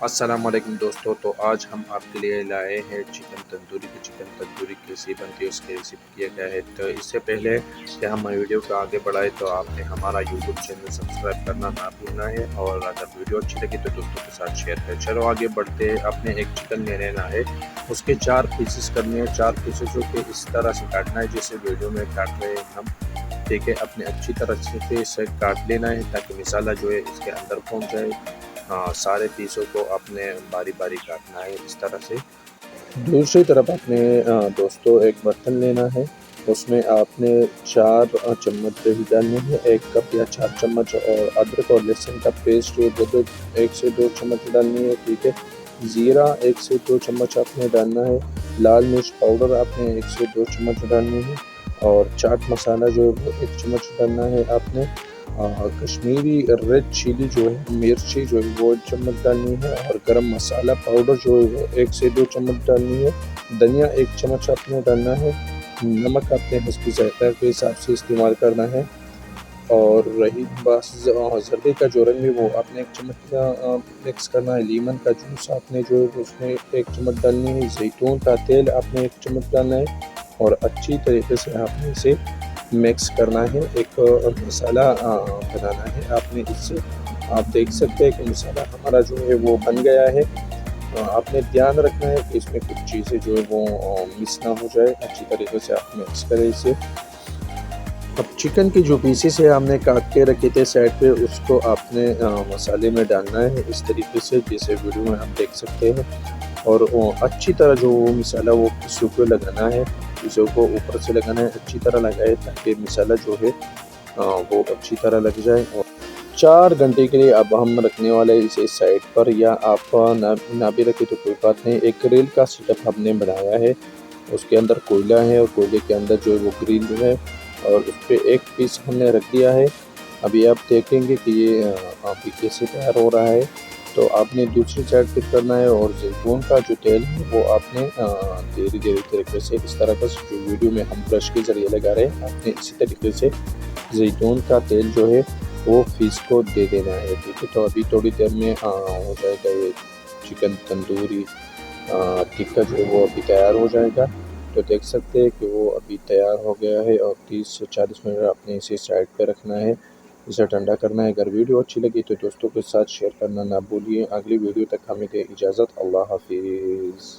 अस्सलामुअलैकुम दोस्तों। तो आज हम आपके लिए लाए हैं चिकन तंदूरी। की चिकन तंदूरी कैसी बनती है उसकी रेसिपी किया गया है। तो इससे पहले कि हम वीडियो को आगे बढ़ाएं तो आपने हमारा यूट्यूब चैनल सब्सक्राइब करना ना भूलना है, और अगर वीडियो अच्छी लगी तो दोस्तों के साथ शेयर करें। चलो आगे बढ़ते हैं। आपने एक चिकन ले लेना है, उसके 4 पीसेस करने हैं। 4 पीसेसों के इस तरह से काटना है जैसे वीडियो में काट रहे हैं हम। ठीक है, अपने अच्छी तरह से इसे काट लेना है ताकि मसाला जो है इसके अंदर पहुंच जाए। सारे पीसों को आपने बारी बारी काटना है इस तरह से। दूसरी तरफ आपने दोस्तों एक बर्तन लेना है, उसमें आपने 4 चम्मच दही डालने हैं, 1 कप या 4 चम्मच, और अदरक और लहसुन का पेस्ट जो वो 1 से 2 चम्मच डालनी है। ठीक है, ज़ीरा 1 से 2 चम्मच आपने डालना है। लाल मिर्च पाउडर आपने 1 से 2 चम्मच डालनी है, और चाट मसाला जो है वो 1 चम्मच डालना है आपने। कश्मीरी रेड चिली जो है, मिर्ची जो है वो 1 चम्मच डालनी है, और गरम मसाला पाउडर जो है वो 1 से 2 चम्मच डालनी है। धनिया 1 चम्मच आपने डालना है। नमक अपने हस्बे ज़ायक़ा के हिसाब से इस्तेमाल करना है। और रही बस ज़र्दे का जो रंग है वो आपने 1 चम्मच का मिक्स करना है। लीमन का जूस आपने जो है उसमें 1 चम्मच डालनी है। ज़ैतून का तेल आपने 1 चम्मच डालना है, और अच्छी तरीके से आपने इसे मिक्स करना है। एक मसाला बनाना है आपने इससे। आप देख सकते हैं कि मसाला हमारा जो है वो बन गया है। आपने ध्यान रखना है कि इसमें कुछ चीज़ें जो है वो मिस ना हो जाए। अच्छी तरीके से आप मिक्स करें इसे। अब चिकन के जो पीसेस है हमने काट के रखे थे साइड पे, उसको आपने मसाले में डालना है इस तरीके से जैसे वीडियो में आप देख सकते हैं। और अच्छी तरह जो वो मसाला वो पीसों को लगाना है, पीसों को ऊपर से लगाना है, अच्छी तरह लगाए ताकि मसाला जो है वो अच्छी तरह लग जाए। और 4 घंटे के लिए अब हम रखने वाले हैं इसे साइड पर, या आप ना भी रखें तो कोई बात नहीं। एक ग्रिल का सेटअप हमने बनाया है, उसके अंदर कोयला है, और कोयले के अंदर जो है वो ग्रिल है, और उस पे एक पीस हमने रख दिया है। अभी आप देखेंगे कि ये अभी कैसे तैयार हो रहा है। तो आपने दूसरी साइड पे करना है, और ज़ैतून का जो तेल है वो आपने धीरे धीरे तरीके से इस तरह का जो वीडियो में हम ब्रश के ज़रिए लगा रहे हैं, आपने इसी तरीके से ज़ैतून का तेल जो है वो फिश को दे देना है। ठीक है, तो अभी थोड़ी देर में हो जाएगा ये चिकन तंदूरी टिक्का जो है वो अभी तैयार हो जाएगा। तो देख सकते हैं कि वो अभी तैयार हो गया है, और 30 से 40 मिनट आपने इसे साइड पे रखना है, इसे ठंडा करना है। अगर वीडियो अच्छी लगी तो दोस्तों के साथ शेयर करना ना भूलिए। अगली वीडियो तक हमें दें इजाज़त। अल्लाह हाफिज़।